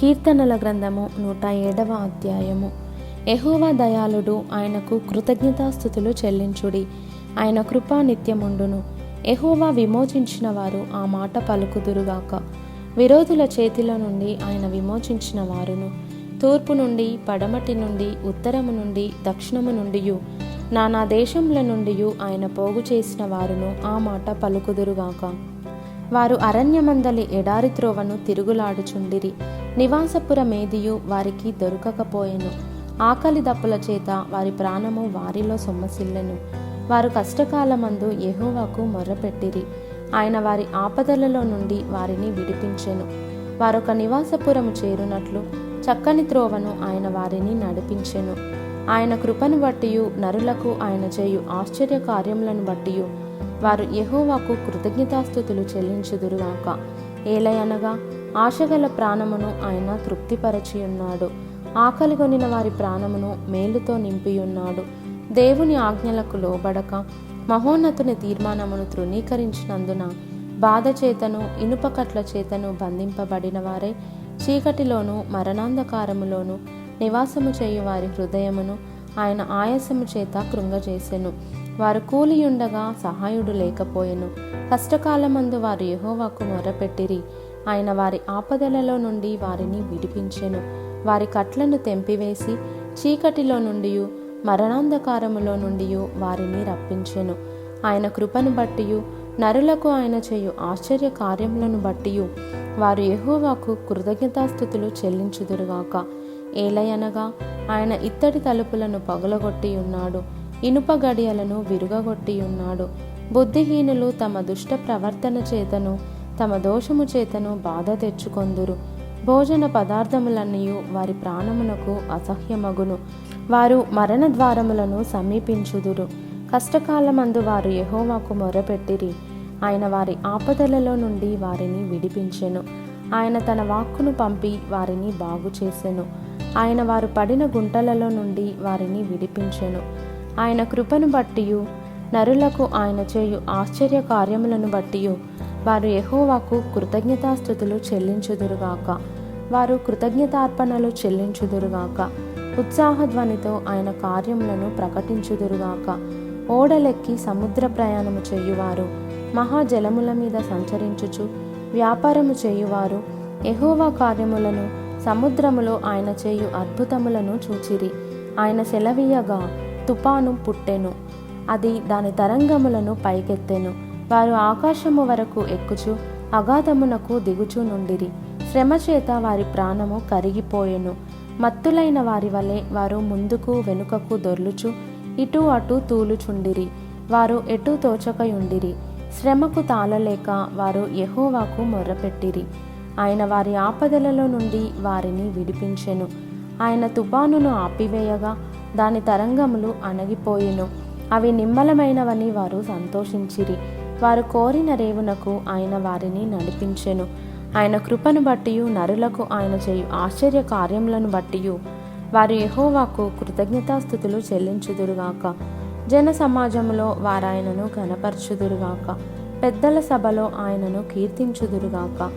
కీర్తనల గ్రంథము 107వ అధ్యాయము. యెహోవా దయాళుడు, ఆయనకు కృతజ్ఞతాస్తుతులు చెల్లించుడి. ఆయన కృప నిత్యముండును. యెహోవా విమోచించిన వారు ఆ మాట పలుకుదురుగాక. విరోధుల చేతిలో నుండి ఆయన విమోచించిన వారును, తూర్పు నుండి, పడమటి నుండి, ఉత్తరము నుండి, దక్షిణము నుండియు, నానా దేశముల నుండియు ఆయన పోగు చేసిన వారును ఆ మాట పలుకుదురుగాక. వారు అరణ్యమందలి ఎడారి త్రోవను తిరుగులాడుచుండిరి. నివాసపురమేదియు వారికి దొరకకపోయెను. ఆకలి దప్పుల చేత వారి ప్రాణము వారిలో సొమ్మసిల్లెను. వారు కష్టకాలమందు యెహోవాకు మొర్రపెట్టిరి. ఆయన వారి ఆపదలలో నుండి వారిని విడిపించెను. వారొక నివాసపురము చేరునట్లు చక్కని త్రోవను ఆయన వారిని నడిపించెను. ఆయన కృపను బట్టియు నరులకు ఆయన చేయు ఆశ్చర్య కార్యములను బట్టియు వారు యెహోవాకు కృతజ్ఞతాస్తుతులు చెల్లించుదురుగాక. ఏలయనగా ఆశగల ప్రాణమును ఆయన తృప్తిపరచియున్నాడు. ఆకలిగొనిన వారి ప్రాణమును మేలుతో నింపియున్నాడు. దేవుని ఆజ్ఞలకు లోబడక మహోన్నతుని తీర్మానమును తృణీకరించినందున బాధ చేతను ఇనుపకట్ల చేతను బంధింపబడిన వారే చీకటిలోను మరణాంధకారములోను నివాసము చేయు వారి హృదయమును ఆయన ఆయాసము చేత కృంగజేసెను. వారు కూలియుండగా సహాయుడు లేకపోయెను. కష్టకాలమందు వారు యెహోవాకు మొర్రపెట్టిరి. ఆయన వారి ఆపదలలో నుండి వారిని విడిపించెను. వారి కట్లను తెంపివేసి చీకటిలో నుండి మరణాంధకారములో నుండి వారిని రప్పించెను. ఆయన కృపను బట్టియు నరులకు ఆయన చేయు ఆశ్చర్య కార్యములను బట్టియు వారు యెహోవాకు కృతజ్ఞతాస్తుతులు చెల్లించుదురుగాక. ఏలయనగా ఆయన ఇత్తడి తలుపులను పగులగొట్టి ఉన్నాడు, ఇనుప గడియలను విరుగగొట్టియున్నాడు. బుద్ధిహీనులు తమ దుష్ట ప్రవర్తన చేతను తమ దోషము చేతను బాధ తెచ్చుకొందురు. భోజన పదార్థములన్నీ వారి ప్రాణమునకు అసహ్యమగును. వారు మరణ ద్వారములను సమీపించుదురు. కష్టకాలమందు వారు యెహోవాకు మొర్రపెట్టిరి. ఆయన వారి ఆపదలలో నుండి వారిని విడిపించెను. ఆయన తన వాక్కును పంపి వారిని బాగు చేసెను. ఆయన వారు పడిన గుంటలలో నుండి వారిని విడిపించెను. ఆయన కృపను బట్టియు నరులకు ఆయన చేయు ఆశ్చర్య కార్యములను బట్టియు వారు యెహోవాకు కృతజ్ఞతాస్తుతులు చెల్లించుదురుగాక. వారు కృతజ్ఞతార్పణలు చెల్లించుదురుగాక. ఉత్సాహధ్వనితో ఆయన కార్యములను ప్రకటించుదురుగాక. ఓడలెక్కి సముద్ర ప్రయాణము చేయువారు, మహాజలముల మీద సంచరించుచు వ్యాపారము చేయువారు యెహోవా కార్యములను, సముద్రములో ఆయన చేయు అద్భుతములను చూచిరి. ఆయన సెలవీయగా తుపాను పుట్టెను. అది దాని తరంగములను పైకెత్తెను. వారు ఆకాశము వరకు ఎక్కుచు అగాధమునకు దిగుచూ నుండిరి. శ్రమ చేత వారి ప్రాణము కరిగిపోయెను. మత్తులైన వారి వలె వారు ముందుకు వెనుకకు దొర్లుచు ఇటు అటు తూలుచుండిరి. వారు ఎటు తోచకయుండిరి. శ్రమకు తాళలేక వారు యెహోవాకు మొర్రపెట్టిరి. ఆయన వారి ఆపదలలో నుండి వారిని విడిపించెను. ఆయన తుపానును ఆపివేయగా దాని తరంగములు అణగిపోయెను. అవి నిమ్మలమైనవని వారు సంతోషించిరి. వారు కోరిన రేవునకు ఆయన వారిని నడిపించెను. ఆయన కృపను బట్టియు నరులకు ఆయన చేయు ఆశ్చర్య కార్యములను బట్టియు వారు యెహోవాకు కృతజ్ఞతాస్తుతులు చెల్లించుదురుగాక. జన సమాజములో వారాయనను ఘనపరచుదురుగాక. పెద్దల సభలో ఆయనను కీర్తించుదురుగాక.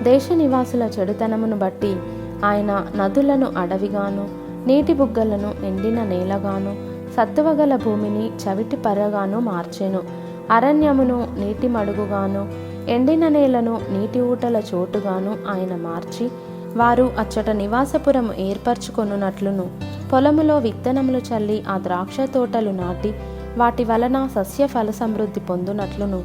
దేశ నివాసుల చెడుతనమును బట్టి ఆయన నదులను అడవిగాను, నీటి బుగ్గలను ఎండిన నేలగాను, సత్తువగల భూమిని చవిటి పరగాను మార్చెను. అరణ్యమును నీటి మడుగుగాను, ఎండిన నేలను నీటి ఊటల చోటుగాను ఆయన మార్చి వారు అచ్చట నివాసపురము ఏర్పరచుకొనున్నట్లును, పొలములో విత్తనములు చల్లి ఆ ద్రాక్ష తోటలు నాటి వాటి వలన సస్య ఫల సమృద్ధి పొందునట్లును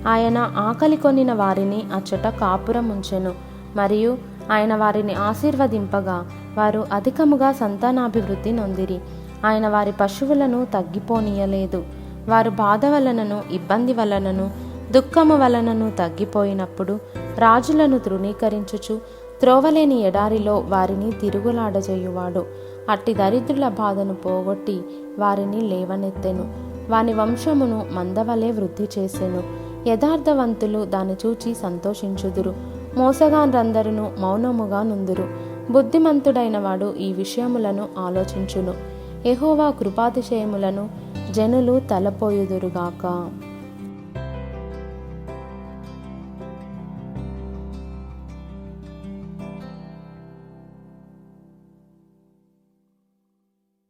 ఆయన ఆకలి కొనిన వారిని అచ్చట కాపురం ఉంచెను. మరియు ఆయన వారిని ఆశీర్వదింపగా వారు అధికముగా సంతానాభివృద్ధి నొందిరి. ఆయన వారి పశువులను తగ్గిపోనీయలేదు. వారు బాధ వలనను ఇబ్బంది వలనను దుఃఖము వలనను తగ్గిపోయినప్పుడు రాజులను తృణీకరించుచు త్రోవలేని ఎడారిలో వారిని తిరుగులాడజేయువాడు. అట్టి దరిద్రుల బాధను పోగొట్టి వారిని లేవనెత్తెను. వాని వంశమును మందవలే వృద్ధి చేసెను. యథార్థవంతులు దాన్ని చూచి సంతోషించుదురు. మోసగాండ్రందరును మౌనముగా నుందురు. బుద్ధిమంతుడైన వాడు ఈ విషయములను ఆలోచించును. యెహోవా కృపాతిశయములను జనులు తలపోయుదురుగాక.